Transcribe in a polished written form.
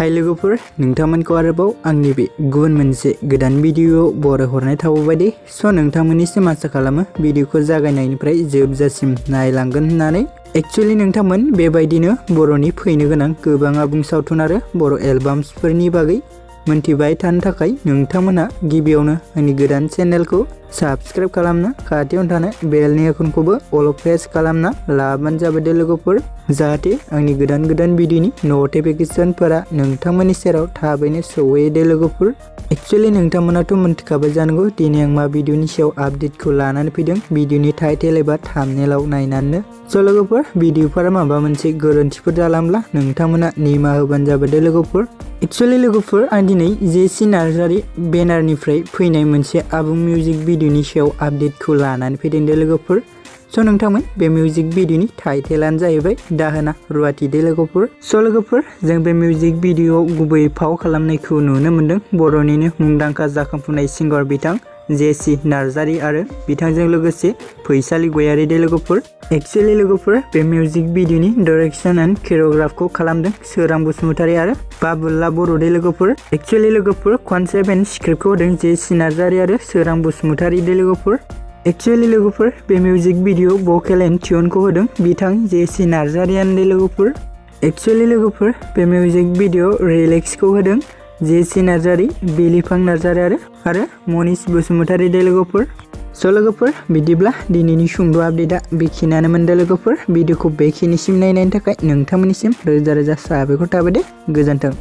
हाय लोगोफोर नोंथांमोनखौ आरोबाव आंनि बे गुबुन मोनसे गोदान भिडिअ बरायहरनाय थाबावबाय दे नोंथांमोननिसिम आसा खालामो भिडिअखौ जागायनायनिफ्राय जोबजासिम नायलांगोन होननानै एक्चुअली नोंथांमोन बेबायदिनो बर'नि फैनो गोनां गोबां आबुं सावथुन आरो बर' एलबाम्सफोरनि बागै मोनथिबाय थानो थाखाय नोंथांमोना गिबियावनो आंनि गोदान चेनेलखौ साबस्क्राइब खालामना खाथियावनो थानाय बेलनि आइकनखौबो अल प्रेस खालामना लाबानो जाबाय दे लोगोफोर जाहाथे आंनि गोदान भिडिअनि नटिफिकेशनफोरा नोंथांमोननि सेराव थाबैनो सौहैयो दे लोगोफोर एक्चुअली नोंथांमोनाथ' मोनथिखाबाय जानांगौ दिनै आं मा भिडिअनि सायाव आपडेटखौ लानानै फैदों भिडिअनि टाइटेल एबा थाम्बनेलाव नायनानैनो स' लोगोफोर भिडिअफोरा माबा मोनसे गोरोन्थिफोर जालांब्ला नोंथांमोना निमाहा होबानो जाबाय दे लोगोफोर एक्चुअली लोगोफोर आं दिनै जेसि नार्जारी बेनारनिफ्राय फैनाय मोनसे आबुं मिउजिक भिडिअनि सायाव आपडेटखौ लानानै फैदों दे लोगोफोर स' नोंथांमोन बे मिउजिक भिडिअनि टाइटेलानो जाहैबाय दाहोना रुवाथि दे लोगोफोर स' लोगोफोर जों बे मिउजिक भिडिअआव गुबै फाव खालामनायखौ नुनो मोन्दों बर'निनो मुंदांखा जाखांफुनाय सिंगार बिथां जेसि नार्जारी आरो बिथांजों लोगोसे फैसालि गयारी दे लोगोफोर एक्चुअली लोगोफोर बे मिउजिक भिडिअनि डाइरेक्शन एन्ड केरिय'ग्राफखौ खालामदों सोरां बसुमतारी आरो बाबुल्ला बर' दे लोगोफोर एक्चुअली लोगोफोर कनसेप्ट एन्ड स्क्रिप्टखौ होदों जेसि नार्जारी आरो सोरां बसुमतारी दे लोगोफोर एक्चुअली लोगोफोर बे मिउजिक भिडिअ भकेल एन्ड ट्यूनखौ होदों बिथां जेसि नार्जारीयानो दे लोगोफोर एक्चुअली लोगोफोर बे मिउजिक भिडिअ रिलेक्सखौ होदों जेसि नार्जारी बिलिफां नार्जारी आरो मनीष बसुमतारी दे लोगोफोर स' लोगोफोर बिदिब्ला दिनैनि सुंद' आपडेटआ बेखिनियानोमोन दे लोगोफोर भिडिअखौ बेखिनिसिम नायनायनि थाखाय नोंथांमोननिसिम रोजा रोजा साबायखर थाबाय दे गोजोन्थों।